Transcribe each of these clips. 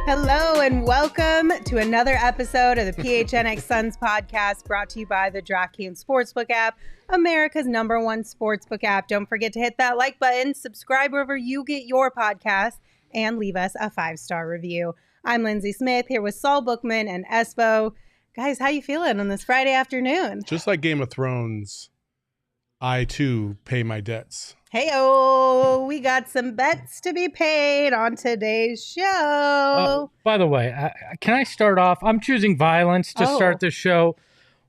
Hello and welcome to another episode of the PHNX Suns podcast, brought to you by the DraftKings Sportsbook app, America's #1 sportsbook app. Don't forget to hit that like button, subscribe wherever you get your podcast, and leave us a 5-star review. I'm Lindsay Smith here with Saul Bookman and Espo. Guys, how you feeling on this Friday afternoon? Just like Game of Thrones, I too pay my debts. Hey-oh, we got some bets to be paid on today's show. By the way, can I start off? I'm choosing violence to start the show.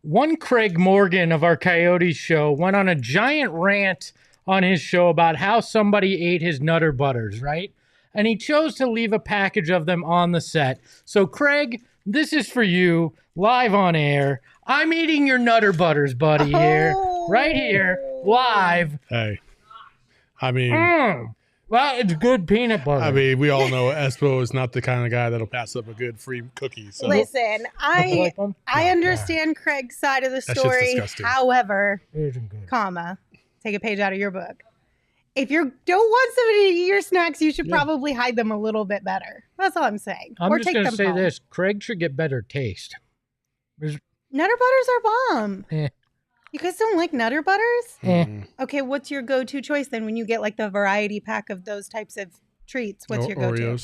One Craig Morgan of our Coyotes show went on a giant rant on his show about how somebody ate his Nutter Butters, right? And he chose to leave a package of them on the set. So, Craig, this is for you, live on air. I'm eating your Nutter Butters, buddy, here, right here, live. Hey. I mean, well, it's good peanut butter. I mean, we all know Espo is not the kind of guy that'll pass up a good free cookie. So. Listen, I understand Craig's side of the story. However, comma, take a page out of your book. If you don't want somebody to eat your snacks, you should probably hide them a little bit better. That's all I'm saying. I'm just going to say this. Craig should get better taste. Nutter Butters are bomb. You guys don't like Nutter Butters? Okay, what's your go-to choice then when you get like the variety pack of those types of treats? What's your go-to?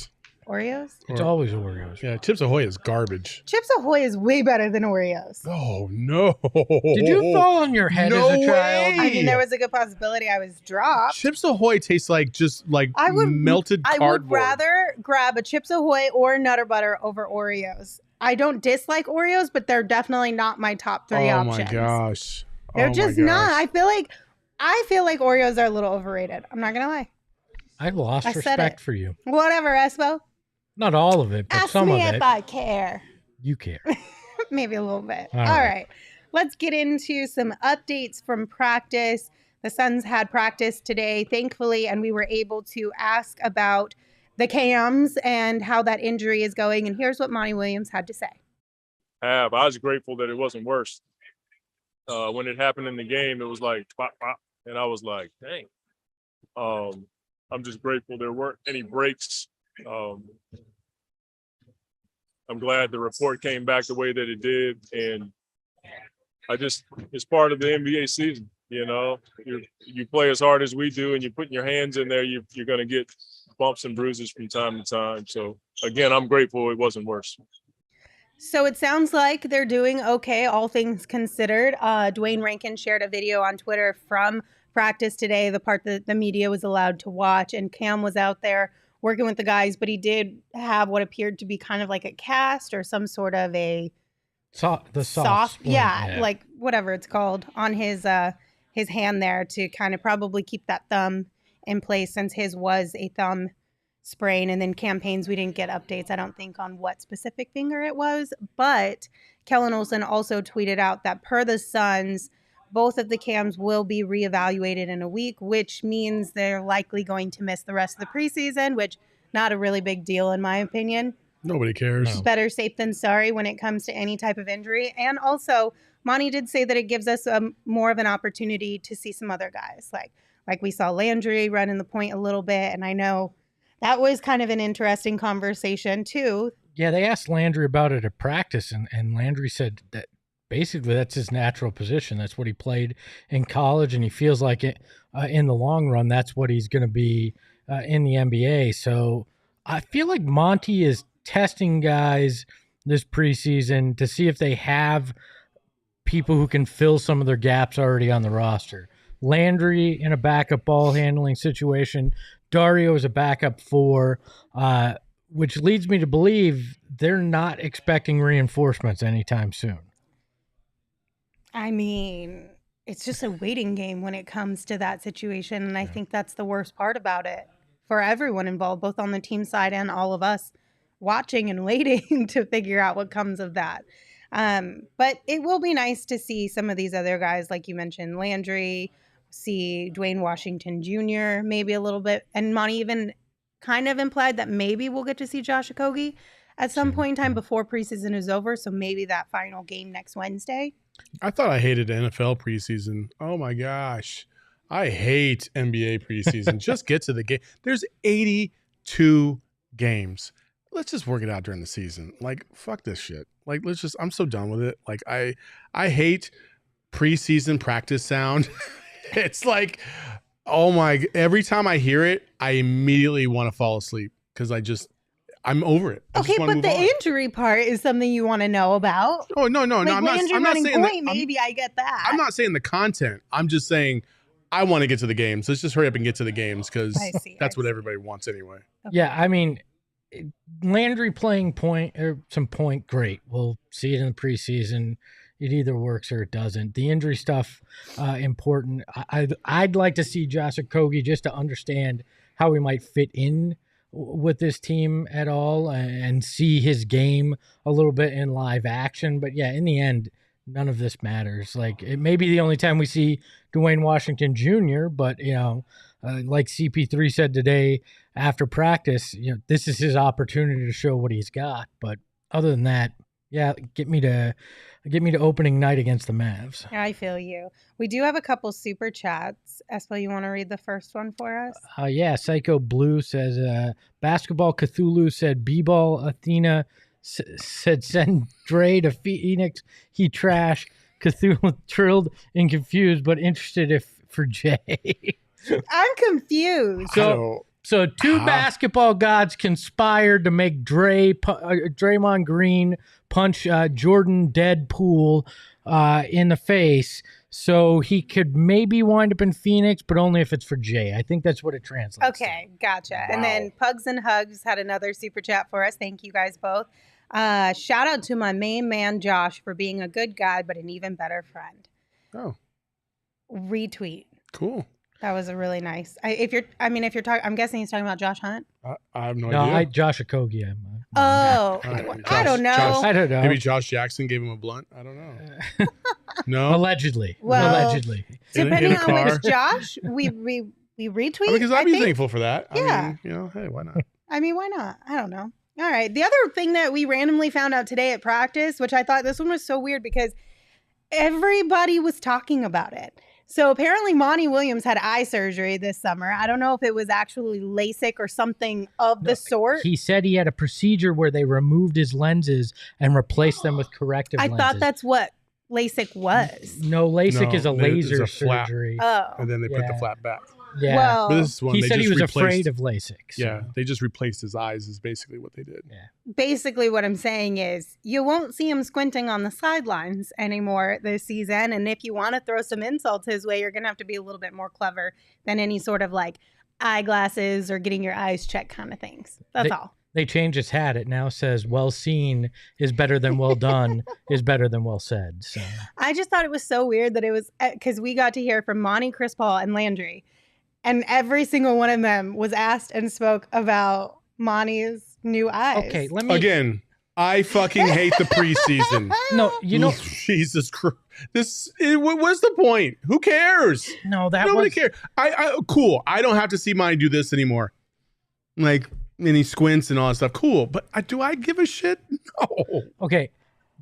Oreos? It's always Oreos. Yeah, Chips Ahoy is garbage. Chips Ahoy is way better than Oreos. Oh, no. Did you fall on your head as a child? I mean, there was a good possibility I was dropped. Chips Ahoy tastes like melted cardboard. I would rather grab a Chips Ahoy or Nutter Butter over Oreos. I don't dislike Oreos, but they're definitely not my top 3 options. Oh, my gosh. They're just not. I feel like Oreos are a little overrated. I'm not gonna lie. I lost respect for you. Whatever, Espo. Not all of it, but Ask some of it. Ask me if I care. You care. Maybe a little bit. All right. Let's get into some updates from practice. The Suns had practice today, thankfully, and we were able to ask about the cams and how that injury is going. And here's what Monty Williams had to say. I was grateful that it wasn't worse. When it happened in the game, it was like, pop, pop, and I was like, dang. I'm just grateful there weren't any breaks. I'm glad the report came back the way that it did, and it's part of the NBA season. You know, you play as hard as we do, and you're putting your hands in there, you're going to get bumps and bruises from time to time. So again, I'm grateful it wasn't worse. So it sounds like they're doing okay, all things considered. Dwayne Rankin shared a video on Twitter from practice today, the part that the media was allowed to watch, and Cam was out there working with the guys, but he did have what appeared to be kind of like a cast or some sort of a soft splint, like whatever it's called, on his hand there to kind of probably keep that thumb in place, since his was a thumb sprain. And then campaigns, we didn't get updates, I don't think, on what specific finger it was. But Kellen Olson also tweeted out that per the Suns, both of the cams will be reevaluated in a week, which means they're likely going to miss the rest of the preseason, which not a really big deal in my opinion. Nobody cares. No. Better safe than sorry when it comes to any type of injury. And also, Monty did say that it gives us more of an opportunity to see some other guys. Like we saw Landry running the point a little bit, and I know that was kind of an interesting conversation too. Yeah, they asked Landry about it at practice, and Landry said that basically that's his natural position. That's what he played in college, and he feels like it in the long run, that's what he's going to be in the NBA. So I feel like Monty is testing guys this preseason to see if they have people who can fill some of their gaps already on the roster. Landry in a backup ball handling situation. Dario is a backup 4, which leads me to believe they're not expecting reinforcements anytime soon. I mean, it's just a waiting game when it comes to that situation. And I think that's the worst part about it for everyone involved, both on the team side and all of us watching and waiting to figure out what comes of that. But it will be nice to see some of these other guys, like you mentioned, Landry, see Dwayne Washington Jr. maybe a little bit. And Monty even kind of implied that maybe we'll get to see Josh Okogie at some point in time before preseason is over. So maybe that final game next Wednesday. I thought I hated NFL preseason. Oh my gosh. I hate NBA preseason. Just get to the game. There's 82 games. Let's just work it out during the season. Like, fuck this shit. Like, I'm so done with it. Like, I hate preseason practice sound. It's like, oh my, every time I hear it, I immediately want to fall asleep because I'm over it. Okay, but the injury part is something you want to know about. Oh, no. Like I'm not saying point, maybe I get that. I'm not saying the content. I'm just saying I want to get to the games. Let's just hurry up and get to the games because that's what everybody wants anyway. Okay. Yeah, I mean, Landry playing point or some point, great. We'll see it in the preseason. It either works or it doesn't. The injury stuff, important. I'd like to see Josh Okogie just to understand how he might fit in with this team at all and see his game a little bit in live action. But yeah, in the end, none of this matters. Like, it may be the only time we see Dwayne Washington Jr., but like CP3 said today after practice, this is his opportunity to show what he's got. But other than that, yeah, get me to opening night against the Mavs. I feel you. We do have a couple super chats. Espo, you want to read the first one for us? Yeah, Psycho Blue says, Basketball Cthulhu said, B-Ball Athena said, send Dre to Phoenix. He trash. Cthulhu thrilled and confused, but interested for Jay. I'm confused. So two basketball gods conspired to make Draymond Green punch Jordan Deadpool in the face so he could maybe wind up in Phoenix, but only if it's for Jay. I think that's what it translates to. Gotcha. Wow. And then Pugs and Hugs had another super chat for us. Thank you guys both. Shout out to my main man, Josh, for being a good guy, but an even better friend. Oh. Retweet. Cool. That was a really nice. If you're talking, I'm guessing he's talking about Josh Hunt. I have no idea. Josh Okogie. I don't know. I don't know. Maybe Josh Jackson gave him a blunt. I don't know. No, allegedly. Depending on which Josh, we retweet. Because I'd be thankful for that. Yeah. I mean, hey, why not? Why not? I don't know. All right. The other thing that we randomly found out today at practice, which I thought this one was so weird because everybody was talking about it. So apparently Monty Williams had eye surgery this summer. I don't know if it was actually LASIK or something of the sort. He said he had a procedure where they removed his lenses and replaced them with corrective lenses. I thought that's what LASIK was. No, LASIK is a laser surgery. And then they put the flap back. Yeah. Well, but this is one he said he was afraid of LASIK. So. Yeah, they just replaced his eyes is basically what they did. Yeah. Basically what I'm saying is you won't see him squinting on the sidelines anymore this season. And if you want to throw some insults his way, you're going to have to be a little bit more clever than any sort of like eyeglasses or getting your eyes checked kind of things. That's all. They changed his hat. It now says well seen is better than well done is better than well said. So I just thought it was so weird that it was because we got to hear from Monty, Chris Paul, and Landry. And every single one of them was asked and spoke about Monty's new eyes. Okay, Again, I fucking hate the preseason. No, Jesus Christ. What's the point? Who cares? No, nobody cares. Cool. I don't have to see Monty do this anymore. Like, and he squints and all that stuff. Cool. But do I give a shit? No. Okay.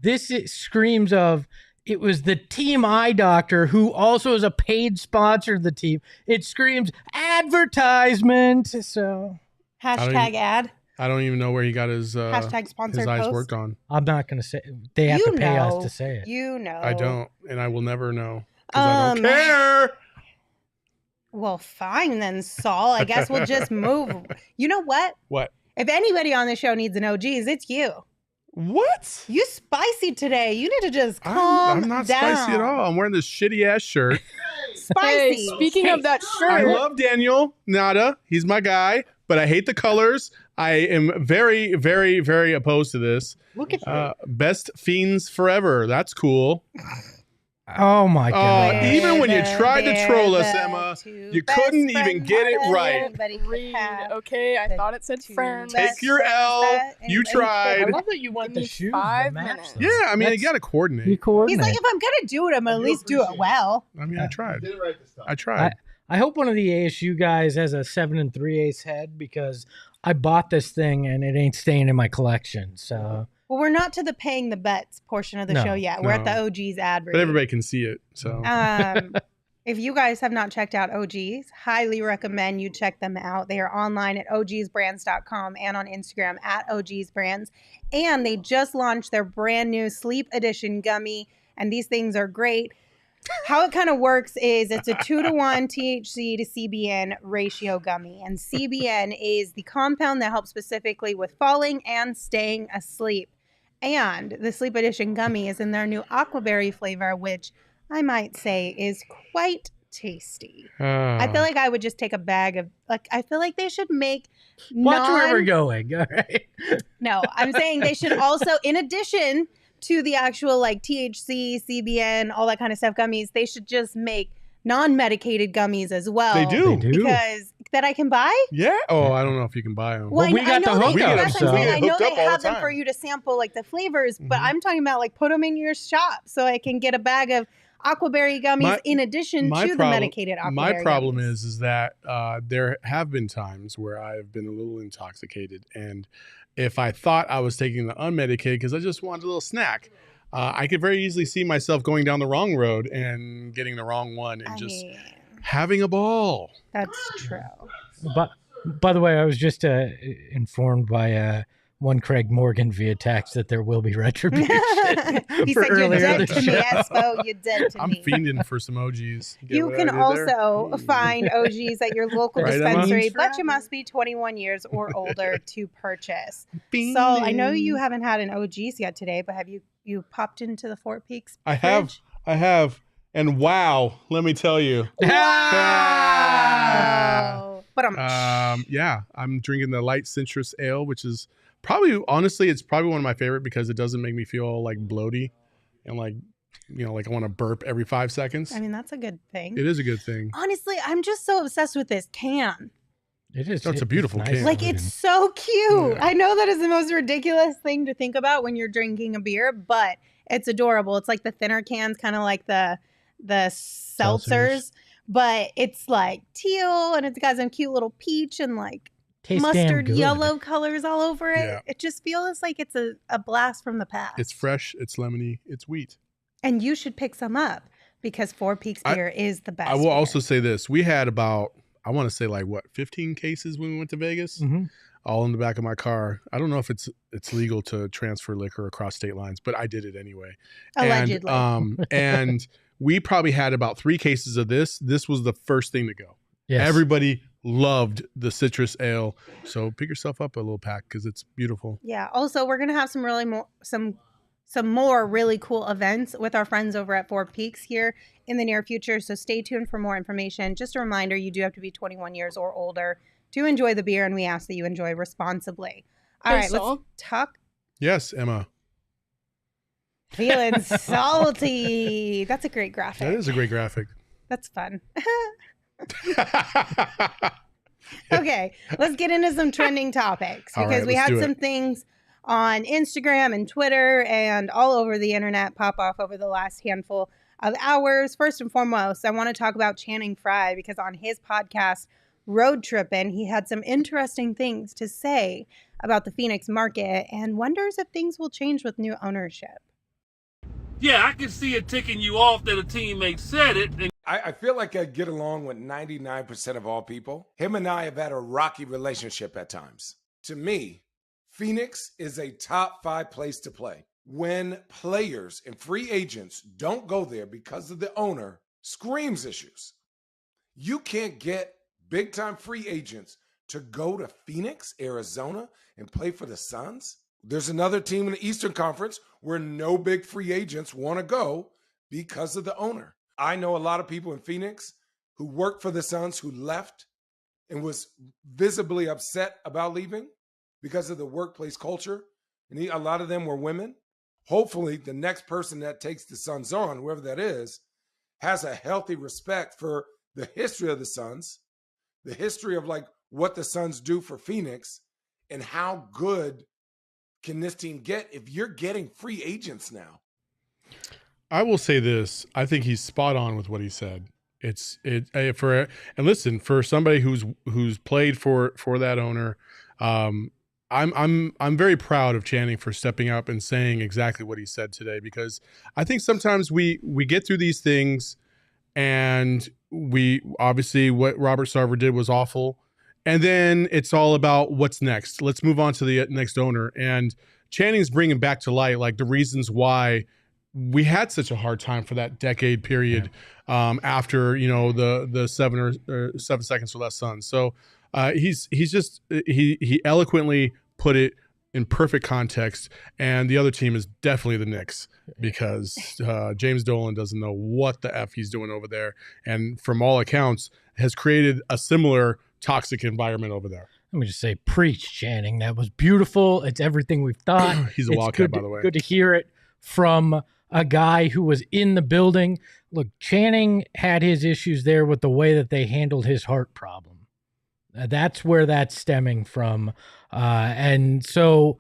This screams of... It was the team eye doctor who also is a paid sponsor of the team. It screams advertisement. So ad. I don't even know where he got his sponsored eyes post. worked on. I'm not going to say. They have to pay us to say it. You know. I don't, and I will never know because I don't care. Well, fine then, Saul. I guess we'll just move. You know what? What? If anybody on the show needs an OGs, it's you. What? You spicy today. You need to just calm I'm not down. spicy at all. I'm wearing this shitty ass shirt. Spicy. Hey, speaking of that shirt, I love Daniel Nada. He's my guy, but I hate the colors. I am very, very, very opposed to this. Look at you. Best Fiends Forever. That's cool. Oh my god! Even when you tried to troll us, Emma, you couldn't even get it right. Reed, okay, I thought it said friend. Take your L. You I tried. love that you want the Give me shoes. 5 to match minutes. them. Yeah, I mean, you That's- got to coordinate. You coordinate. He's like, if I'm gonna do it, I'm gonna at least do it well. I mean, I tried. Did it right this time. I tried. I hope one of the ASU guys has a 7 3/8 head because I bought this thing and it ain't staying in my collection. So Well, we're not to the paying the bets portion of the No, show yet. We're at the no. OGs ad read. But everybody can see it. So If you guys have not checked out OGs, highly recommend you check them out. They are online at ogsbrands.com and on Instagram at ogsbrands. And they just launched their brand new Sleep Edition gummy. And these things are great. How it kind of works is it's a 2-to-1 THC to CBN ratio gummy. And CBN is the compound that helps specifically with falling and staying asleep. And the Sleep Edition gummy is in their new aquaberry flavor, which I might say is quite tasty. I feel like I would just take a bag of, I feel like they should make watch where we're going. All right. No, I'm saying they should also, in addition to the actual THC, CBN, all that kind of stuff gummies, they should just make non-medicated gummies as well. They do. Because that I can buy? Yeah. Oh, I don't know if you can buy them. Well, we got the they, hookup, that's what I'm saying. so- I know Hooked they up all have the them for time. you to sample the flavors, but Mhm. I'm talking about put them in your shop so I can get a bag of aquaberry gummies in addition to the medicated aquaberry My problem gummies. is that there have been times where I've been a little intoxicated, and if I thought I was taking the unmedicated because I just wanted a little snack, I could very easily see myself going down the wrong road and getting the wrong one and having a ball. That's true. But by the way, I was just informed by one Craig Morgan via text that there will be retribution. He for said, "You're earlier dead in to the me, show. Espo. You're dead to I'm me." fiending for some OGs. Get You what can I did there? also find OGs at your local Right, Emma? dispensary, but you must be 21 years or older to purchase. So I know you haven't had an OGs yet today, but have you popped into the Fort Peaks? I have. And wow, let me tell you. Wow. But Yeah, I'm drinking the light citrus ale, which is probably, honestly, it's probably one of my favorite because it doesn't make me feel bloaty and I want to burp every 5 seconds. I mean, that's a good thing. It is a good thing. Honestly, I'm just so obsessed with this can. It is. It's a beautiful can. It's so cute. Yeah. I know that is the most ridiculous thing to think about when you're drinking a beer, but it's adorable. It's like the thinner cans, kind of like the seltzers, but it's teal and it's got some cute little peach and Tastes damn mustard good. yellow colors all over it. Yeah. It just feels like it's a blast from the past. It's fresh, it's lemony, it's wheat. And you should pick some up because Four Peaks beer is the best. I will beer. also say this. We had about, I want to say 15 cases when we went to Vegas, all in the back of my car. I don't know if it's legal to transfer liquor across state lines, but I did it anyway. Allegedly. And we probably had about 3 cases of this. This was the first thing to go. Yes. Everybody loved the citrus ale. So pick yourself up a little pack because it's beautiful. Yeah. Also, we're gonna have some more really cool events with our friends over at Four Peaks here in the near future. So stay tuned for more information. Just a reminder, you do have to be 21 years or older to enjoy the beer, and we ask that you enjoy responsibly. All right, let's talk. Yes, Emma. Feeling salty. That's a great graphic. That is a great graphic. That's fun. Okay, let's get into some trending topics All because right, we let's had do some it. things on Instagram and Twitter and all over the internet pop off over the last handful of hours. First and foremost, I want to talk about Channing Frye because on his podcast, Road Trippin', he had some interesting things to say about the Phoenix market and wonders if things will change with new ownership. Yeah, I can see it ticking you off that a teammate said it. And I feel like I get along with 99% of all people. Him and I have had a rocky relationship at times. To me, Phoenix is a top 5 place to play. When players and free agents don't go there because of the owner, screams issues. You can't get big-time free agents to go to Phoenix, Arizona, and play for the Suns? There's another team in the Eastern Conference where no big free agents want to go because of the owner. I know a lot of people in Phoenix who worked for the Suns who left and was visibly upset about leaving because of the workplace culture. And a lot of them were women. Hopefully, the next person that takes the Suns on, whoever that is, has a healthy respect for the history of the Suns, the history of like what the Suns do for Phoenix, and how good can this team get if you're getting free agents now? I will say this. I think he's spot on with what he said. Listen, for somebody who's played for that owner, I'm very proud of Channing for stepping up and saying exactly what he said today, because I think sometimes we get through these things and we obviously what Robert Sarver did was awful. And then it's all about what's next. Let's move on to the next owner. And Channing's bringing back to light like the reasons why we had such a hard time for that decade period after the 7 seconds or less Suns. So he eloquently put it in perfect context, and the other team is definitely the Knicks, because James Dolan doesn't know what the F he's doing over there, and from all accounts has created a similar toxic environment over there. Let me just say, preach, Channing. That was beautiful. It's everything we've thought. He's a Wildcat, by the way. Good to hear it from a guy who was in the building. Look, Channing had his issues there with the way that they handled his heart problem. That's where that's stemming from. And so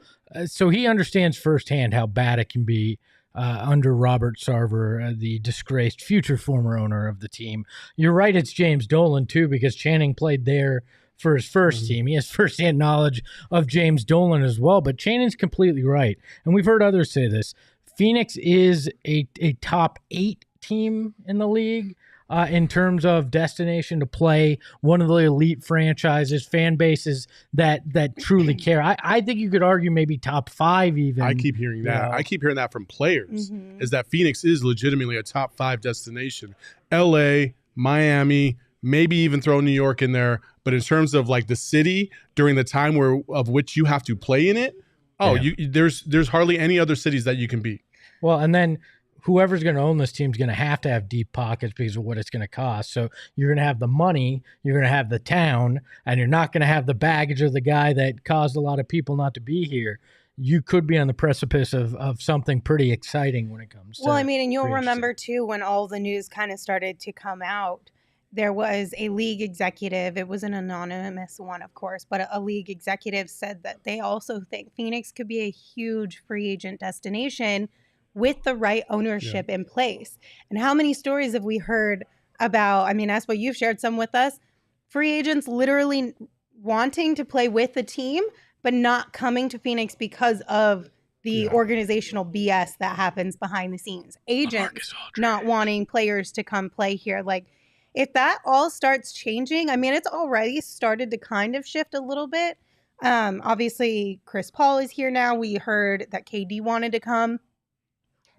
he understands firsthand how bad it can be under Robert Sarver, the disgraced future former owner of the team. You're right, it's James Dolan, too, because Channing played there for his first team. He has firsthand knowledge of James Dolan as well, but Channing's completely right. And we've heard others say this. Phoenix is a top 8 team in the league in terms of destination to play, one of the elite franchises, fan bases that truly care. I think you could argue maybe top 5 even. I keep hearing that. I keep hearing that from players, is that Phoenix is legitimately a top 5 destination. LA, Miami, maybe even throw New York in there. But in terms of like the city during the time of which you have to play in it, there's hardly any other cities that you can beat. Well, and then whoever's going to own this team is going to have deep pockets because of what it's going to cost. So you're going to have the money, you're going to have the town, and you're not going to have the baggage of the guy that caused a lot of people not to be here. You could be on the precipice of something pretty exciting when it comes to. Well, I mean, and you'll remember too, when all the news kind of started to come out, there was a league executive. It was an anonymous one, of course, but a league executive said that they also think Phoenix could be a huge free agent destination with the right ownership in place. And how many stories have we heard about, I mean, Espo, you've shared some with us, free agents literally wanting to play with the team, but not coming to Phoenix because of the organizational BS that happens behind the scenes. Agents not wanting players to come play here. Like, if that all starts changing, I mean, it's already started to kind of shift a little bit. Obviously, Chris Paul is here now. We heard that KD wanted to come.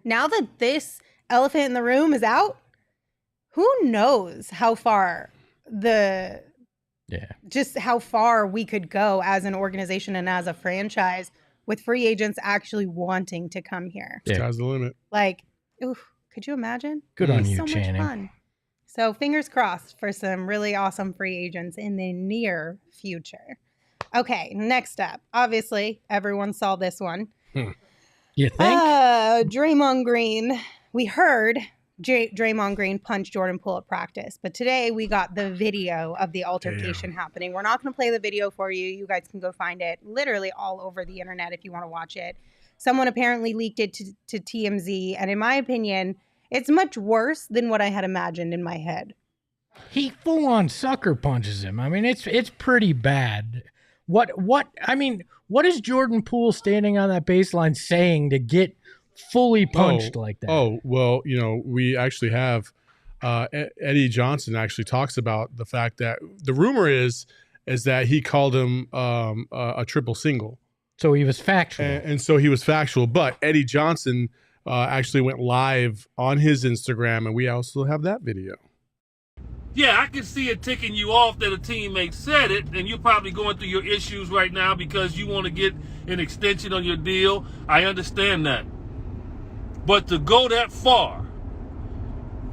Now that this elephant in the room is out, who knows how far just how far we could go as an organization and as a franchise with free agents actually wanting to come here. Sky's the limit. Like, oof, could you imagine? Good on you, so Channing. much fun. So fingers crossed for some really awesome free agents in the near future. Okay, next up. Obviously, everyone saw this one. You think? Draymond Green. We heard Draymond Green punch Jordan Poole at practice, but today we got the video of the altercation happening. We're not going to play the video for you. You guys can go find it literally all over the internet if you want to watch it. Someone apparently leaked it to TMZ, and in my opinion, it's much worse than what I had imagined in my head. He full on sucker punches him. I mean, it's pretty bad. What is Jordan Poole standing on that baseline saying to get fully punched like that? Oh, well, we actually have Eddie Johnson actually talks about the fact that the rumor is that he called him a triple single. So he was factual. And so he was factual, but Eddie Johnson actually went live on his Instagram, and we also have that video. Yeah, I can see it ticking you off that a teammate said it, and you're probably going through your issues right now because you want to get an extension on your deal. I understand that. But to go that far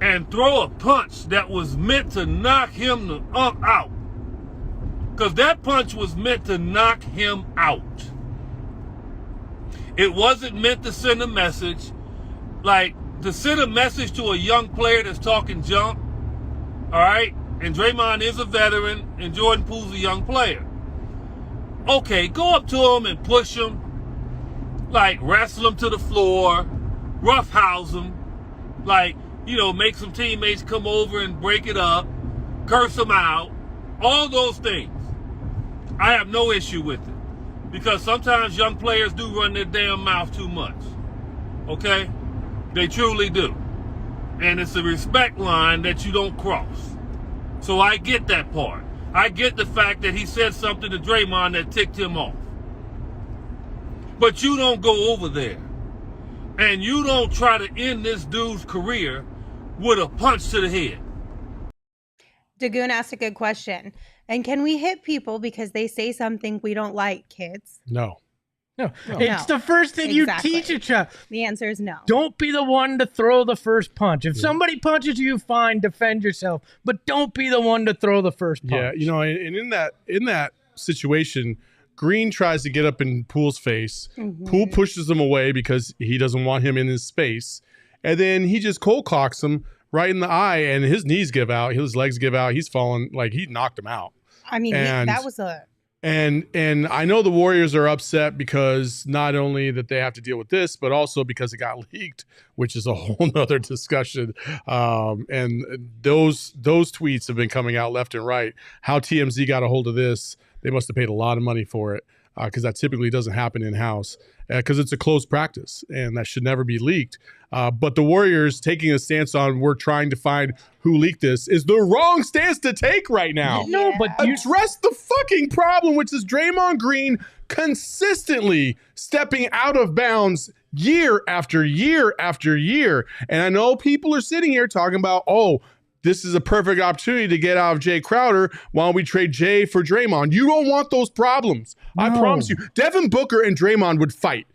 and throw a punch that was meant to knock him out, because that punch was meant to knock him out. It wasn't meant to send a message. Like, to send a message to a young player that's talking junk, all right? And Draymond is a veteran, and Jordan Poole's a young player. Okay, go up to him and push him, like wrestle him to the floor, roughhouse him, like, you know, make some teammates come over and break it up, curse him out, all those things. I have no issue with it, because sometimes young players do run their damn mouth too much, okay? They truly do. And it's a respect line that you don't cross. So I get that part. I get the fact that he said something to Draymond that ticked him off. But you don't go over there and you don't try to end this dude's career with a punch to the head. Dagoon asked a good question. And can we hit people because they say something we don't like, kids? No. No, it's the first thing you teach a child. The answer is no. Don't be the one to throw the first punch. If somebody punches you, fine, defend yourself, but don't be the one to throw the first punch. Yeah, you know, and in that situation, Green tries to get up in Poole's face. Poole pushes him away because he doesn't want him in his space, and then he just cold cocks him right in the eye, and his knees give out, his legs give out, he's falling, like he knocked him out. I mean, that was a... And I know the Warriors are upset because not only that they have to deal with this, but also because it got leaked, which is a whole nother discussion. And those tweets have been coming out left and right. How TMZ got a hold of this, they must have paid a lot of money for it, because that typically doesn't happen in-house, because it's a closed practice and that should never be leaked. But the Warriors taking a stance on we're trying to find who leaked this is the wrong stance to take right now. No, but address the fucking problem, which is Draymond Green consistently stepping out of bounds year after year after year. And I know people are sitting here talking about, oh, this is a perfect opportunity to get out of Jay Crowder. Why don't we trade Jay for Draymond? You don't want those problems. No. I promise you. Devin Booker and Draymond would fight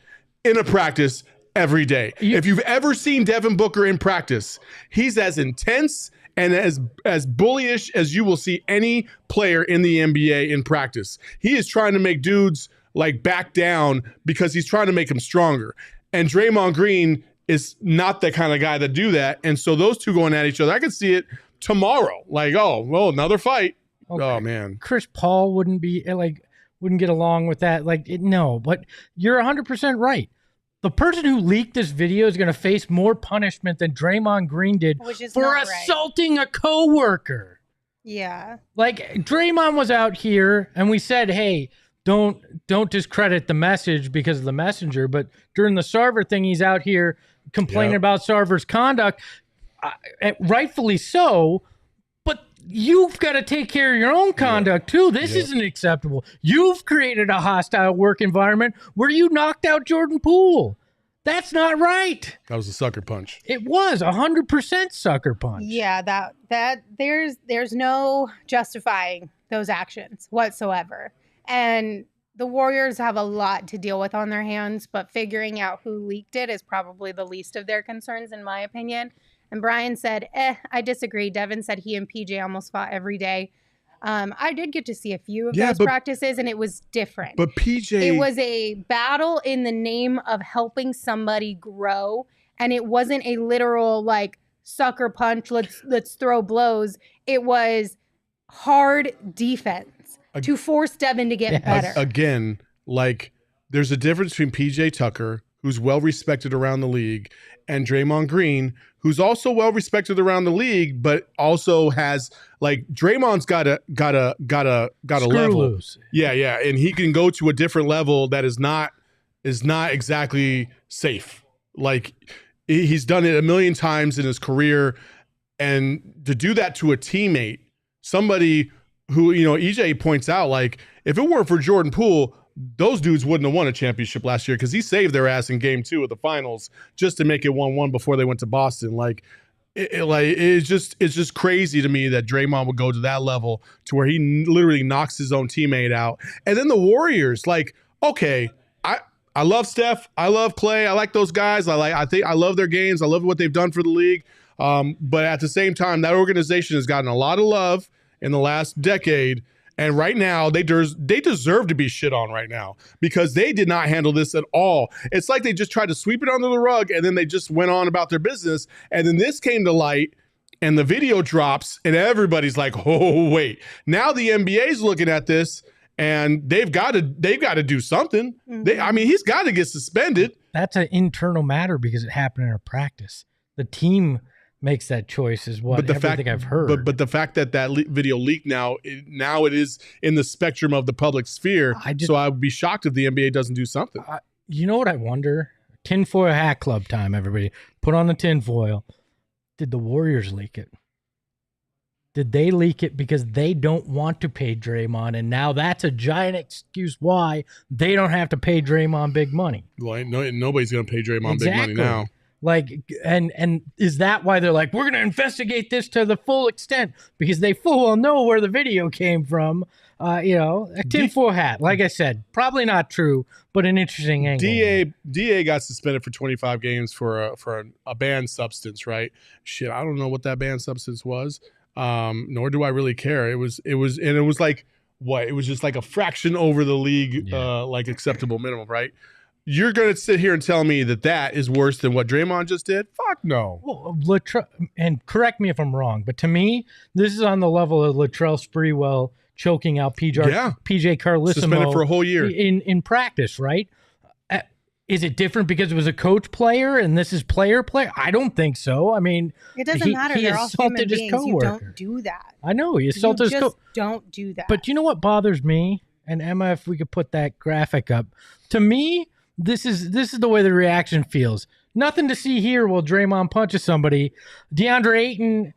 in a practice every day. If you've ever seen Devin Booker in practice, he's as intense and as bullyish as you will see any player in the NBA in practice. He is trying to make dudes like back down because he's trying to make them stronger. And Draymond Green is not the kind of guy that do that. And so those two going at each other, I could see it tomorrow. Like, oh, well, another fight. Okay. Oh, man. Chris Paul wouldn't get along with that. No, but you're 100% right. The person who leaked this video is going to face more punishment than Draymond Green did for assaulting a coworker. Yeah. Like, Draymond was out here and we said, hey, don't discredit the message because of the messenger. But during the Sarver thing, he's out here complaining about Sarver's conduct, rightfully so. But you've got to take care of your own conduct too. This isn't acceptable. You've created a hostile work environment where you knocked out Jordan Poole. That's not right. That was a sucker punch. It was 100% sucker punch. Yeah, that there's no justifying those actions whatsoever. And the Warriors have a lot to deal with on their hands, but figuring out who leaked it is probably the least of their concerns, in my opinion. And Brian said, I disagree. Devin said he and PJ almost fought every day. I did get to see a few of those practices, and it was different. But PJ... It was a battle in the name of helping somebody grow, and it wasn't a literal, like, sucker punch, let's throw blows. It was hard defense to force Devin to get better. Again, like, there's a difference between PJ Tucker, who's well-respected around the league, and Draymond Green, who's also well-respected around the league, but also has, like, Draymond's got a level. Loose. Yeah, and he can go to a different level that is not exactly safe. Like, he's done it a million times in his career, and to do that to a teammate, somebody who, you know, EJ points out, like, if it weren't for Jordan Poole, those dudes wouldn't have won a championship last year because he saved their ass in game 2 of the finals just to make it 1-1 before they went to Boston. Like, It's just crazy to me that Draymond would go to that level to where he literally knocks his own teammate out. And then the Warriors, like, okay, I love Steph, I love Clay, I like those guys. I love their games, I love what they've done for the league. But at the same time, that organization has gotten a lot of love in the last decade. And right now, they deserve to be shit on right now because they did not handle this at all. It's like they just tried to sweep it under the rug and then they just went on about their business. And then this came to light and the video drops and everybody's like, oh, wait. Now the NBA's looking at this and they've got to do something. Mm-hmm. He's got to get suspended. That's an internal matter because it happened in a practice. The team makes that choice is what everything I've heard. But the fact that video leaked now it is in the spectrum of the public sphere. So I would be shocked if the NBA doesn't do something. You know what I wonder? Tinfoil hat club time, everybody. Put on the tinfoil. Did the Warriors leak it? Did they leak it because they don't want to pay Draymond, and now that's a giant excuse why they don't have to pay Draymond big money? Well, nobody's going to pay Draymond big money now. Like, and is that why they're like, we're going to investigate this to the full extent because they full well know where the video came from? A tinfoil hat. Like I said, probably not true, but an interesting angle. DA got suspended for 25 games for a banned substance, right? Shit, I don't know what that banned substance was. Nor do I really care. It was like what? It was just like a fraction over the league, like acceptable minimum, right? You're going to sit here and tell me that is worse than what Draymond just did? Fuck no. Well, and correct me if I'm wrong, but to me, this is on the level of Latrell Sprewell choking out PJ Carlissimo suspended for a whole year in practice, right? Is it different because it was a coach player and this is player? I don't think so. I mean, it doesn't matter. He They're all human his beings. coworker. You don't do that. I know he assaulted his coworker. Don't do that. But you know what bothers me? And Emma, if we could put that graphic up, to me, this is the way the reaction feels. Nothing to see here while Draymond punches somebody. DeAndre Ayton,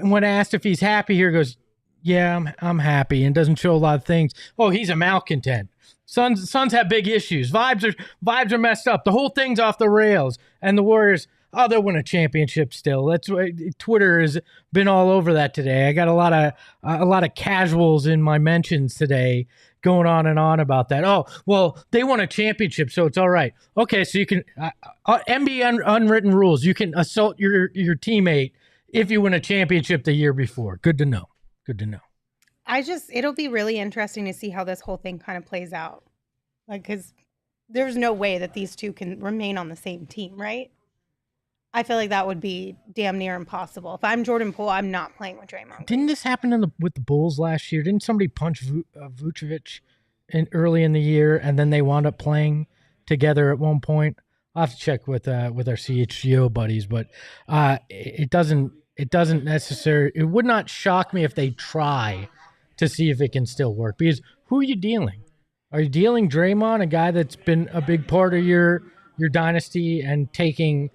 when asked if he's happy here, goes, "Yeah, I'm happy," and doesn't show a lot of things. Oh, he's a malcontent. Suns have big issues. Vibes are messed up. The whole thing's off the rails. And the Warriors, they'll win a championship still. That's why Twitter has been all over that today. I got a lot of casuals in my mentions today going on and on about that. Oh, well, they won a championship, so it's all right. Okay, so you can NBA unwritten rules. You can assault your teammate if you win a championship the year before. Good to know. Good to know. It'll be really interesting to see how this whole thing kind of plays out. Like, because there's no way that these two can remain on the same team, right? I feel like that would be damn near impossible. If I'm Jordan Poole, I'm not playing with Draymond. Didn't this happen with the Bulls last year? Didn't somebody punch Vucevic early in the year, and then they wound up playing together at one point? I'll have to check with our CHGO buddies, but it doesn't necessarily. It would not shock me if they try to see if it can still work. Because who are you dealing? Are you dealing Draymond, a guy that's been a big part of your dynasty and taking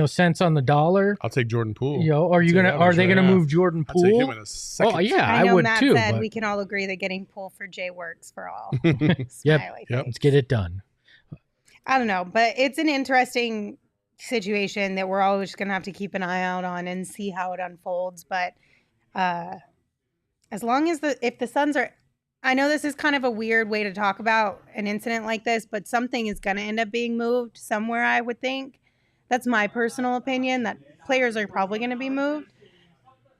cents on the dollar? I'll take Jordan Poole. Are they gonna move Jordan Poole? I'll take him in a second. Oh yeah, I know I would Matt too. Said we can all agree that getting Poole for Jay works for all. Yep. Let's get it done. I don't know, but it's an interesting situation that we're always going to have to keep an eye out on and see how it unfolds. But as long as if the Suns are, I know this is kind of a weird way to talk about an incident like this, but something is going to end up being moved somewhere, I would think. That's my personal opinion, that players are probably going to be moved.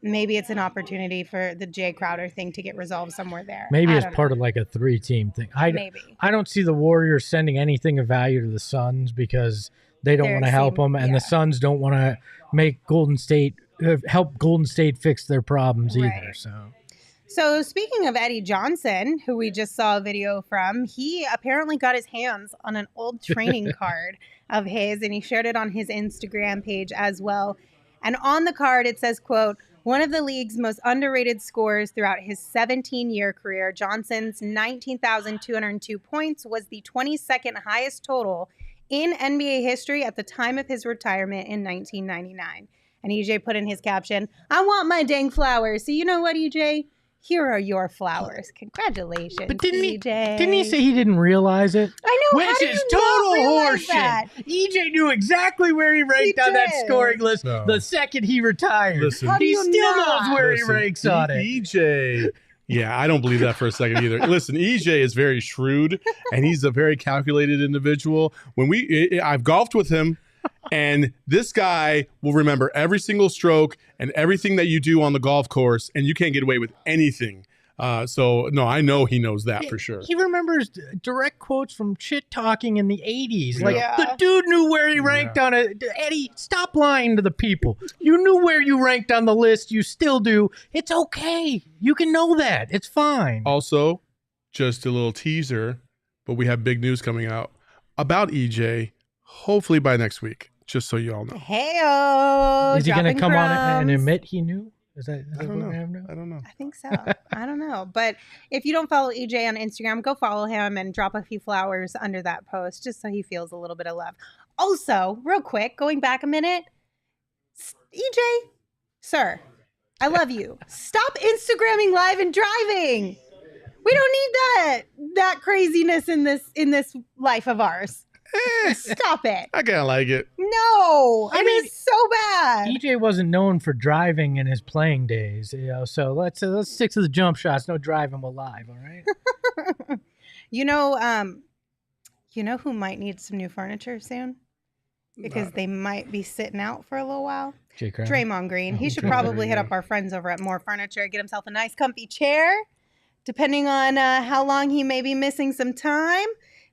Maybe it's an opportunity for the Jay Crowder thing to get resolved somewhere there. Maybe it's part of like a 3-team thing. Maybe. I don't see the Warriors sending anything of value to the Suns because they don't want to help them, and the Suns don't want to make help Golden State fix their problems either. So speaking of Eddie Johnson, who we just saw a video from, he apparently got his hands on an old training card of his, and he shared it on his Instagram page as well. And on the card, it says, quote, "One of the league's most underrated scorers throughout his 17-year career, Johnson's 19,202 points was the 22nd highest total in NBA history at the time of his retirement in 1999. And EJ put in his caption, "I want my dang flowers." So you know what, EJ? Here are your flowers. Congratulations, But didn't EJ. he say he didn't realize it? I know. Which how do is you not total realize horseshit. that? EJ knew exactly where he ranked on that did. scoring list No. the second he retired. Listen, How do he you still not? knows where Listen, he ranks on it. EJ. Yeah, I don't believe that for a second either. Listen, EJ is very shrewd and he's a very calculated individual. I've golfed with him, and this guy will remember every single stroke and everything that you do on the golf course, and you can't get away with anything. So no, I know he knows that for sure. He remembers direct quotes from shit talking in the 80s. Like, Yeah. the dude knew where he ranked on it. Eddie, stop lying to the people. You knew where you ranked on the list. You still do. It's okay. You can know that. It's fine. Also, just a little teaser, but we have big news coming out about EJ, hopefully by next week, just so you all know. Hey-o. Is he going to dropping come on and crumbs. admit he knew? Is that I don't what we know. have now? I don't know. I think so. I don't know. But if you don't follow EJ on Instagram, go follow him and drop a few flowers under that post just so he feels a little bit of love. Also, real quick, going back a minute, EJ, sir, I love you. Stop Instagramming live and driving. We don't need that craziness in this life of ours. Stop it. I kind of like it. No, I it mean, is so bad. EJ wasn't known for driving in his playing days, so let's stick to the jump shots. No driving while live, all right? You know who might need some new furniture soon? Because they might be sitting out for a little while. Jay Crowder. Draymond Green. He should Draymond probably hit up our friends over at More Furniture, get himself a nice comfy chair. Depending on how long he may be missing some time,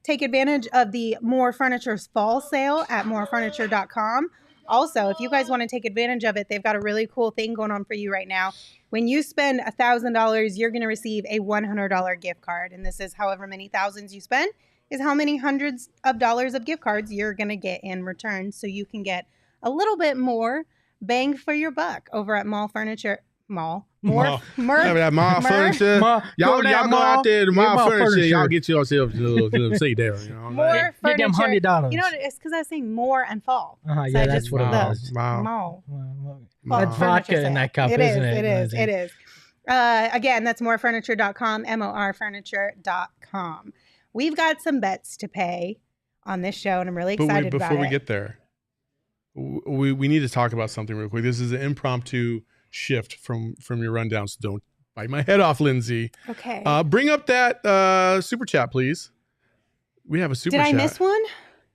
take advantage of the More Furniture's fall sale at morefurniture.com. Also, if you guys want to take advantage of it, they've got a really cool thing going on for you right now. When you spend $1,000, you're going to receive a $100 gift card. And this is however many thousands you spend is how many hundreds of dollars of gift cards you're going to get in return. So you can get a little bit more bang for your buck over at Mall Furniture. More Furniture. Y'all go out there to Mall Furniture. Y'all get yourself to say there. You know, More Get them furniture. $100. You know what? It's because I was saying more and fall. Yeah, I that's just- what it the was. Mall. That's Furniture vodka sale. in that cup, It isn't is, it? It is. Again, that's morefurniture.com, morfurniture.com. We've got some bets to pay on this show, and I'm really excited about it. Before we get there, we need to talk about something real quick. This is an impromptu shift from your rundown, so don't bite my head off, Lindsay. Okay. Bring up that super chat, please. We have a super Did chat I miss one?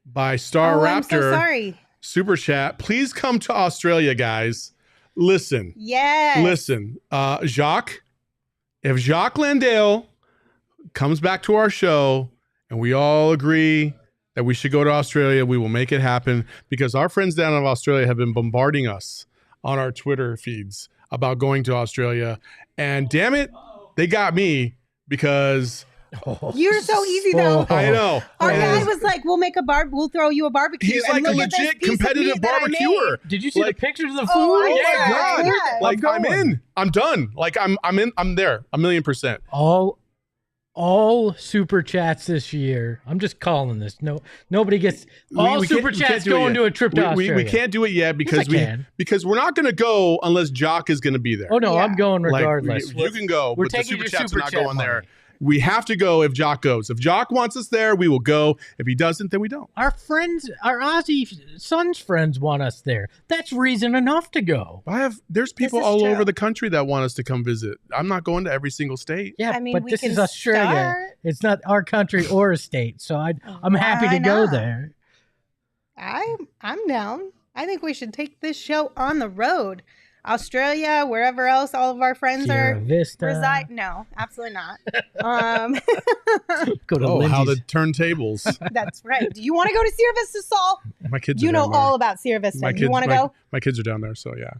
by Star Oh, Raptor. I'm so sorry. Super chat. Please come to Australia, guys. Listen. Yes. Listen. Jacques, if Jacques Landale comes back to our show and we all agree that we should go to Australia, we will make it happen, because our friends down in Australia have been bombarding us on our Twitter feeds about going to Australia. And damn it, they got me, because You're so easy though. I know. Our And guy was like, "We'll throw you a barbecue." he's and like a look at this legit piece of competitive meat that I made." barbecuer. Did you see Like- the pictures of the food? Oh, Oh my yeah, God. yeah. Like, I'm going. in. I'm done. Like, I'm in. I'm there. 1,000,000%. All super chats this year. I'm just calling this. Nobody gets all We super can't chats do it going yet. to a trip to Australia. We can't do it yet because Yes, I can. because we're not going to go unless Jock is going to be there. Oh no, Yeah. I'm going Like, regardless. you can go, we're but the taking super your chats super are not chat going there. money. We have to go if Jock goes. If Jock wants us there, we will go. If he doesn't, then we don't. Our friends, our Aussie Suns friends want us there. That's reason enough to go. There's people is all true. over the country that want us to come visit. I'm not going to every single state. Yeah, I mean, but we this can is Australia. start- It's not our country or a state, so I'm happy Why to go not? there. I'm down. I think we should take this show on the road. Australia, wherever else all of our friends Sierra are Vista. reside. No, absolutely not. Go to Oh, how the Lindsay's. turntables. That's right. Do you want to go to Sierra Vista, Saul? My kids You are know down there. all about Sierra Vista. My You kids, want to my- go? My kids are down there, so yeah.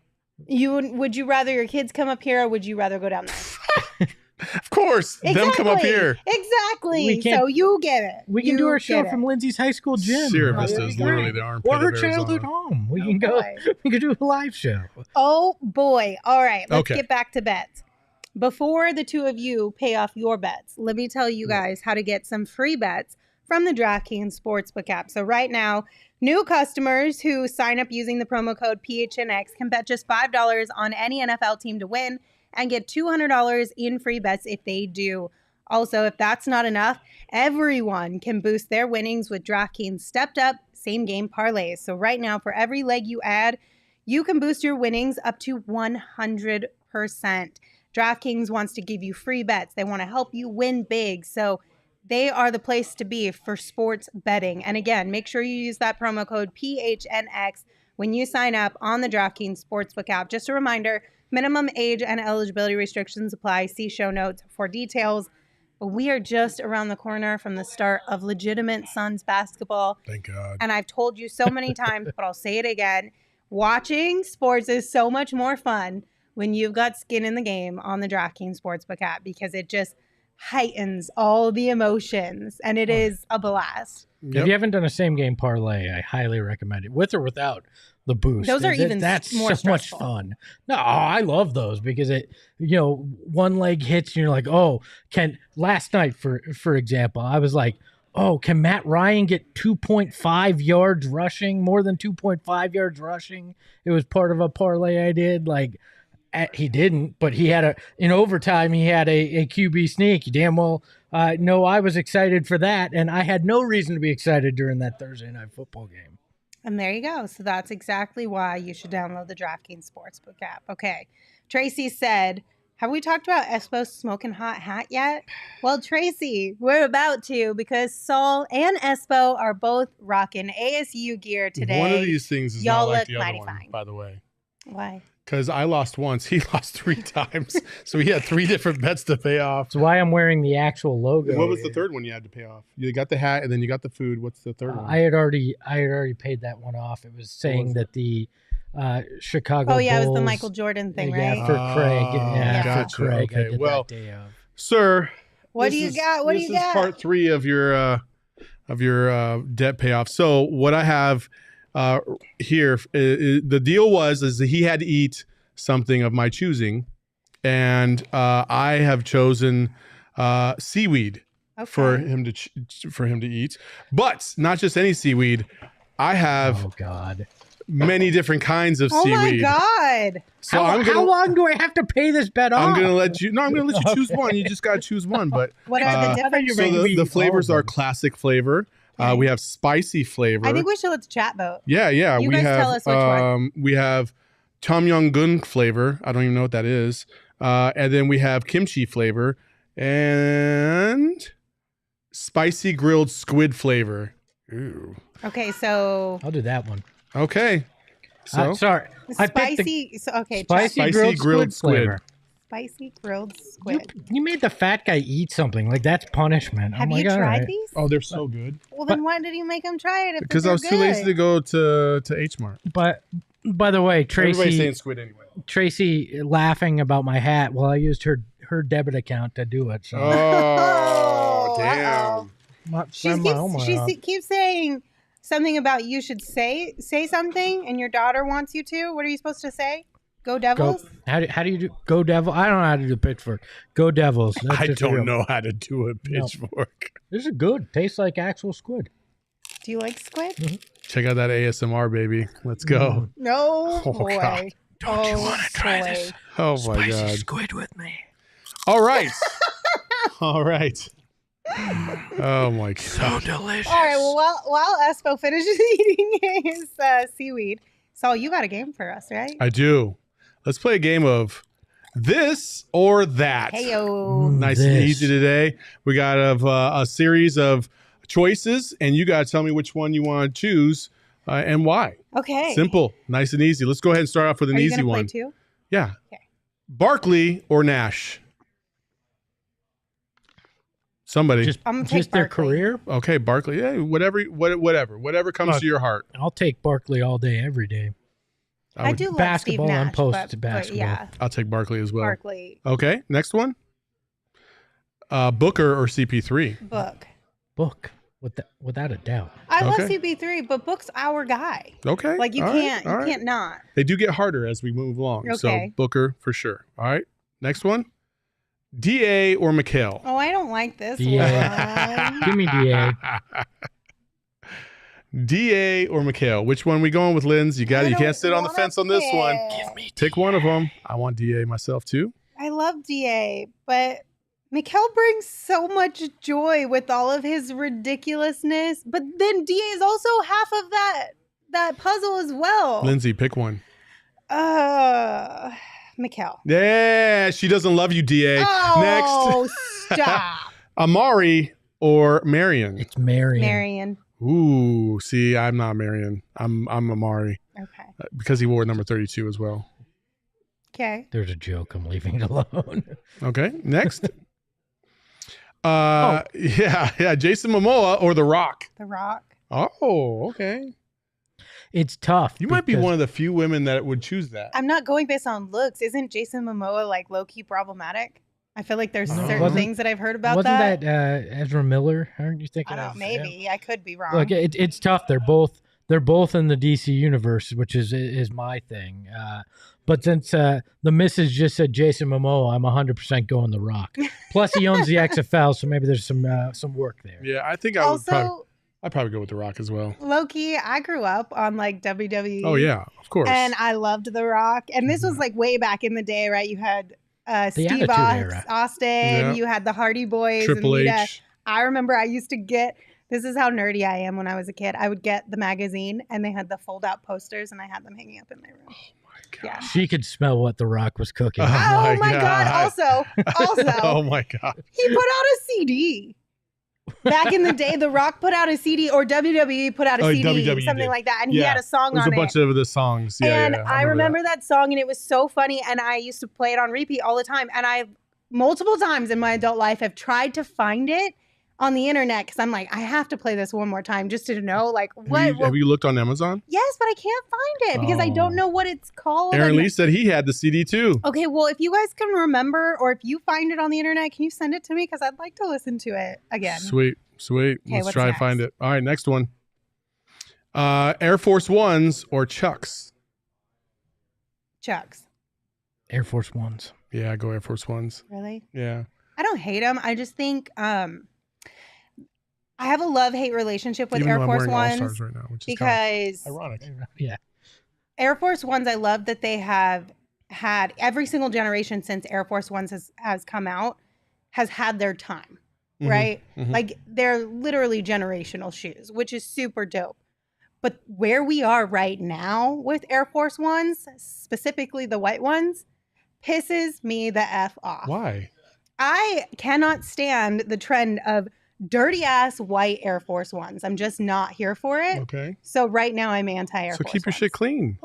Would you rather your kids come up here, or would you rather go down there? Of course, them come up here. Exactly. We can't- So you get it. We can You do our get show it. from Lindsay's high school gym. Sierra Oh, Vista that'd is be literally great. the armpit Or of her Arizona. childhood home. We Oh, can go. boy. We can do a live show. Oh boy. All right. Let's Okay. get back to bets. Before the two of you pay off your bets, let me tell you guys how to get some free bets from the DraftKings Sportsbook app. So right now, new customers who sign up using the promo code PHNX can bet just $5 on any NFL team to win and get $200 in free bets if they do. Also, if that's not enough, everyone can boost their winnings with DraftKings stepped up same game parlays. So right now, for every leg you add, you can boost your winnings up to 100%. DraftKings wants to give you free bets. They want to help you win big. So they are the place to be for sports betting. And again, make sure you use that promo code PHNX when you sign up on the DraftKings Sportsbook app. Just a reminder, minimum age and eligibility restrictions apply. See show notes for details. But we are just around the corner from the start of legitimate Suns basketball. Thank God. And I've told you so many times, but I'll say it again. Watching sports is so much more fun when you've got skin in the game on the DraftKings Sportsbook app, because it just heightens all the emotions, and it is a blast. If you haven't done a same game parlay, I highly recommend it, with or without the boost. Those are that's more so stressful. much fun. No, I love those because it, one leg hits and you're like, oh, last night for example, I was like, oh, can Matt Ryan get 2.5 yards rushing, more than 2.5 yards rushing? It was part of a parlay I did. He didn't, but he had in overtime, he had a QB sneak. Damn well, no, I was excited for that, and I had no reason to be excited during that Thursday night football game. And there you go. So that's exactly why you should download the DraftKings Sportsbook app. Okay. Tracy said, have we talked about Espo's smoking hot hat yet? Well, Tracy, we're about to, because Saul and Espo are both rocking ASU gear today. One of these things is Y'all not like look the other mighty one, fine. by the way. Why? Because I lost once. He lost 3 times. So he had 3 different bets to pay off. That's why I'm wearing the actual logo. What was the third one you had to pay off? You got the hat and then you got the food. What's the third one? I had already paid that one off. It was saying that the Chicago Oh, yeah, it was the Bulls- Michael Jordan thing, right? Yeah, for Craig. Yeah, gotcha. for Craig. Okay, I did well, that day of. Sir, What do you got? What do you got? This is part 3 of your debt payoff. So what I have here, the deal was that he had to eat something of my choosing, and I have chosen seaweed for him to eat, but not just any seaweed. I have many different kinds of seaweed. Oh my God! So how long do I have to pay this bet off? I'm gonna let you choose one. You just gotta choose one. But what are the different? So the flavors are classic flavor. We have spicy flavor. I think we should let the chat vote. Yeah. You guys tell us which one. We have Tom Yum Gun flavor. I don't even know what that is. And then we have kimchi flavor and spicy grilled squid flavor. Ooh. Okay, so I'll do that one. Okay. So sorry, spicy. Spicy grilled squid. Flavor. Spicy grilled squid. You made the fat guy eat something. Like, that's punishment. Have you tried these? Oh, they're so good. Well, then why did you make him try it? Because I was too lazy to go to H Mart. But by the way, Everybody's saying Tracy, squid anyway. Tracy laughing about my hat. Well, I used her debit account to do it. So. Oh, damn. She keeps saying something about you should say something, and your daughter wants you to. What are you supposed to say? Go Devils? How do you do Go Devil? I don't know how to do pitchfork. Go Devils. I don't know how to do a pitchfork. This is good. Tastes like actual squid. Do you like squid? Mm-hmm. Check out that ASMR, baby. Let's go. No, Oh, boy. God. Don't you want to try this? Oh, my Spicy God. squid with me. All right. All right. Oh, my God. So delicious. All right, well, while Espo finishes eating his seaweed, Saul, you got a game for us, right? I do. Let's play a game of this or that. Heyo. Nice and easy today. We got a series of choices, and you got to tell me which one you want to choose and why. Okay. Simple, nice and easy. Let's go ahead and start off with an Are you easy gonna one. play too? Yeah. Okay. Barkley or Nash? Somebody. I'm gonna take Just their Barkley. career? Okay, Barkley. Yeah, whatever comes to your heart. I'll take Barkley all day, every day. I do love basketball Steve Nash, and post but basketball. yeah, I'll take Barkley as well. Barkley. Okay, next one. Booker or CP3? Book. Without a doubt. I love Okay. CP3, but Book's our guy. Okay. Like you all can't right, all right. can't not. They do get harder as we move along. So Okay. Booker for sure. All right. Next one. DA or McHale? Oh, I don't like this DA. one. Give me DA. DA or McHale? Which one we going with, Linz? You got it. You can't sit on the fence on this one. Give Pick one of them. I want DA myself too. I love DA, but Mikal brings so much joy with all of his ridiculousness. But then DA is also half of that puzzle as well. Lindsay, pick one. Mikal. Yeah, she doesn't love you, DA. Oh, Next. stop. Amari or Marion? It's Marion. Marion. Ooh, see, I'm not Marion. I'm Amari. Okay. Because he wore number 32 as well. Okay. There's a joke. I'm leaving it alone. Okay, next. Yeah, Jason Momoa or The Rock? The Rock. Oh, okay. It's tough. You might be one of the few women that would choose that. I'm not going based on looks. Isn't Jason Momoa like low-key problematic? I feel like there's certain Wasn't- things that I've heard about Wasn't that Ezra Miller? Aren't you thinking I don't of know, maybe. him? I could be wrong. Look, it's tough. They're both in the DC universe, which is my thing. But since the missus just said Jason Momoa, I'm 100% going The Rock. Plus, he owns the XFL, so maybe there's some work there. Yeah, I think I'd probably go with The Rock as well. Low-key, I grew up on like WWE. Oh, yeah, of course. And I loved The Rock. And this was like way back in the day, right? You had Steve Attitude Era. Austin. Yeah. You had the Hardy Boys. Triple and H. I remember I used to get, this is how nerdy I am when I was a kid. I would get the magazine and they had the fold-out posters and I had them hanging up in my room. Yeah. She could smell what The Rock was cooking. Oh my God. Also, Oh my God. he put out a CD. Back in the day, The Rock put out a CD or WWE put out a CD, WWE something did. like that. And he had a song There's on a bunch of the songs. Yeah, and yeah, I remember that song and it was so funny. And I used to play it on repeat all the time. And I multiple times in my adult life have tried to find it on the internet because I'm like, I have to play this one more time just to know like what. Have you looked on Amazon? Yes, but I can't find it because I don't know what it's called. Aaron Lee said he had the CD too. Okay, well, if you guys can remember or if you find it on the internet, can you send it to me? Because I'd like to listen to it again. Sweet. Okay, Let's what's try and next? find it. All right, next one. Air Force Ones or Chucks? Chucks. Air Force Ones. Yeah, go Air Force Ones. Really? Yeah. I don't hate them. I just think I have a love-hate relationship with Even Air though I'm Force wearing Ones All-Stars right now, which is because ironic. Yeah. Air Force Ones, I love that they have had every single generation since Air Force Ones has come out has had their time, right? Mhm. Like they're literally generational shoes, which is super dope. But where we are right now with Air Force Ones, specifically the white ones, pisses me the F off. Why? I cannot stand the trend of dirty ass white Air Force Ones. I'm just not here for it. Okay. So right now I'm anti-Air So Force keep your shit clean.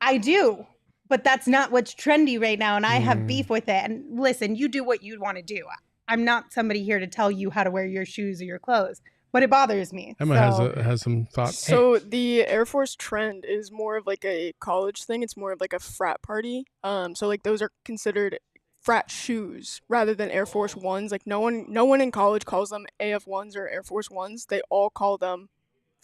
I do, but that's not what's trendy right now, and I have beef with it. And listen, you do what you want to do. I'm not somebody here to tell you how to wear your shoes or your clothes, but it bothers me. Emma has some thoughts. So the Air Force trend is more of like a college thing. It's more of like a frat party. So like those are considered frat shoes rather than Air Force Ones. Like no one in college calls them AF Ones or Air Force Ones. They all call them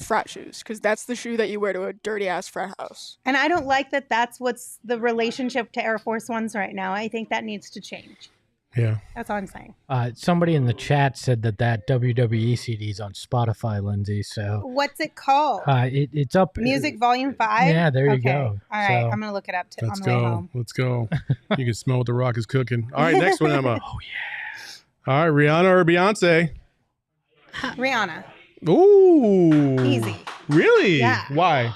frat shoes because that's the shoe that you wear to a dirty ass frat house. And I don't like that that's what's the relationship to Air Force Ones right now. I think that needs to change. Yeah. That's all I'm saying. Somebody in the chat said that WWE CD is on Spotify, Lindsay. So What's it called? it's up. Music Volume 5? Yeah, there you Okay. go. All right, So- I'm going to look it up on Let's the way go. home. Let's go. You can smell what The Rock is cooking. All right, next one, Emma. Oh, yeah. All right, Rihanna or Beyonce? Rihanna. Ooh. Easy. Really? Yeah. Why?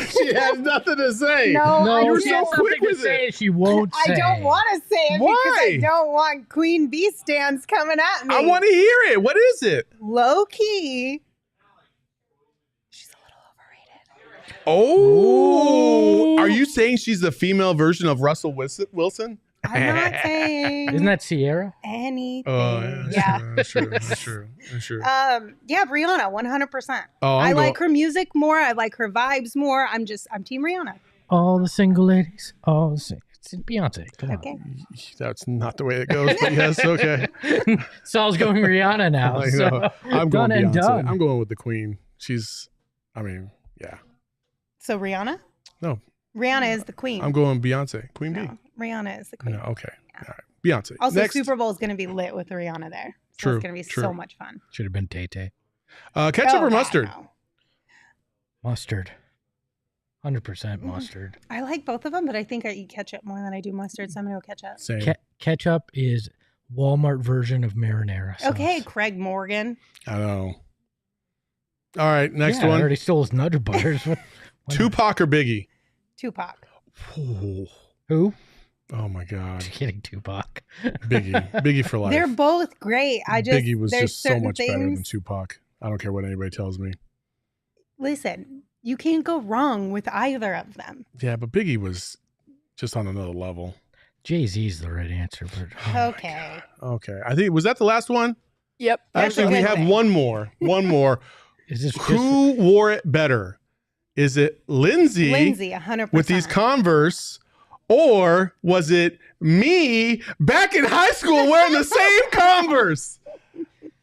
She has nothing to say. No, you were she so has quick something to with say it. she won't say. I don't want to say it because Why? I don't want Queen Bee stands coming at me. I want to hear it. What is it? Low key. She's a little overrated. Oh. Are you saying she's the female version of Russell Wilson? I'm not saying Isn't that Sierra? anything. Oh, yeah. That's true. That's true. That's true. Yeah, Rihanna, 100%. Oh, I like her music more. I like her vibes more. I'm Team Rihanna. All the single ladies. It's Beyonce. Come on. Okay. That's not the way it goes, but yes, okay. Saul's going Rihanna now. I know. So I'm going done and Beyonce. done. I'm going with the Queen. Yeah. So Rihanna? No, Rihanna is the queen. I'm going Beyonce. Queen Bee. No, Rihanna is the queen. No, okay. All right. Beyonce. Also, Next. Super Bowl is going to be lit with Rihanna there. So True, it's going to be true. so much fun. Should have been Tay Tay. Ketchup Oh, or God, mustard? no. Mustard. 100% mustard. I like both of them, but I think I eat ketchup more than I do mustard, so I'm going to go ketchup. Same. Ketchup is Walmart version of marinara sauce. Okay, Craig Morgan. I know. All right, next I one. already stole his Nutter Butters. Tupac or Biggie? Tupac. Who? Oh my God. Just kidding, Tupac. Biggie for life. They're both great. Biggie was there's just so certain much better than things- Tupac. I don't care what anybody tells me. Listen, you can't go wrong with either of them. Yeah, but Biggie was just on another level. Jay-Z's the right answer, but Okay. Okay. I think, was that the last one? Yep. That's a Actually, we good have thing. one more. One more. is this Who wore it better? Is it Lindsay, 100%. with these Converse, or was it me back in high school wearing the same Converse?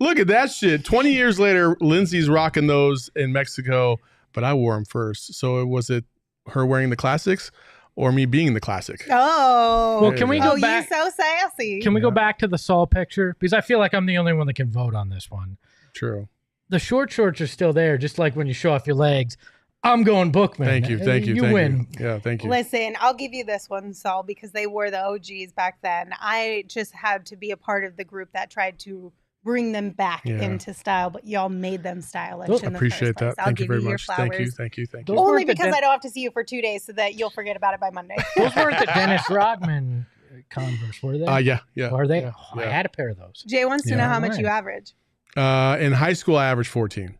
Look at that shit. 20 years later, Lindsay's rocking those in Mexico, but I wore them first. So was it her wearing the classics or me being the classic? Oh. Well, can we go you back? so sassy. Can we go back to the Saul picture? Because I feel like I'm the only one that can vote on this one. True. The short shorts are still there, just like when you show off your legs. I'm going Bookman. Thank you. You win. Yeah, thank you. Listen, I'll give you this one, Saul, because they were the OGs back then. I just had to be a part of the group that tried to bring them back into style, but y'all made them stylish in the Appreciate first place. that. I'll Thank you give very your much. flowers. Thank you. Those Only weren't the because I don't have to see you for 2 days so that you'll forget about it by Monday. Those weren't the Dennis Rodman Converse, were they? Yeah. Are they? Yeah, Oh, I had a pair of those. Jay wants to know how much Right. you average. In high school, I averaged 14.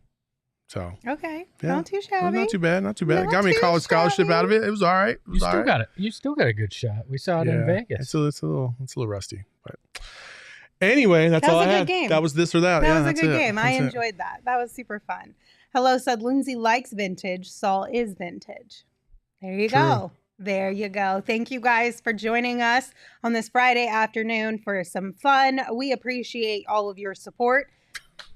So Okay. Yeah. Not too shabby. not too bad. Not too bad. Not Got me a too college scholarship shabby. out of it. It was all right. You still got it. You still got a good shot. We saw it in Vegas. It's a little rusty, but anyway, that's That all was I a good had. game. That was this or that. That Yeah, was a that's good it. game. I That's it. enjoyed that. That was super fun. Hello said Lindsay likes vintage. Saul is vintage. There you True. go. There you go. Thank you guys for joining us on this Friday afternoon for some fun. We appreciate all of your support.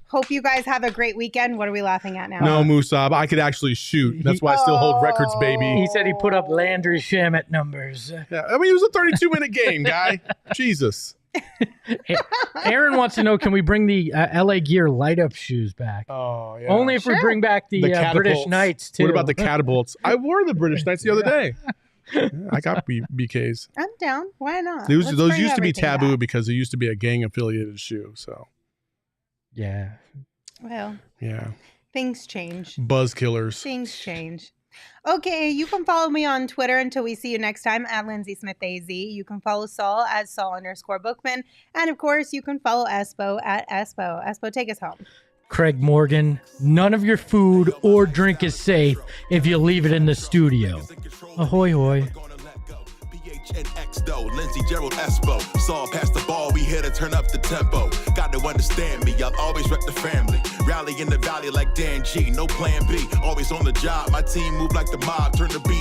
Hope you guys have a great weekend. What are we laughing at now? No, Musab. I could actually shoot. That's why I still hold records, baby. He said he put up Landry Shamet numbers. Yeah, I mean, it was a 32-minute game, guy. Jesus. Aaron wants to know, can we bring the LA Gear light-up shoes back? Oh, yeah. Only if we Sure. bring back the British catapults. Knights, too. What about the catapults? I wore the British Knights the other day. Yeah, I got BKs. I'm down. Why not? Those Let's used bring to be everything taboo back. because there used to be a gang-affiliated shoe. So, Yeah. Well, yeah. things change. Buzz killers. Things change. Okay, you can follow me on Twitter until we see you next time at Lindsay Smith AZ. You can follow Saul at Saul_Bookman. And of course, you can follow Espo at Espo. Espo, take us home. Craig Morgan, none of your food or drink is safe if you leave it in the studio. Ahoy, hoy. PHNX though, Lindsay Gerald Espo. Saw past the ball, we here to turn up the tempo. Got to understand me, I'll always rep the family. Rally in the valley like Dan G, no plan B. Always on the job, my team move like the mob, turn the beat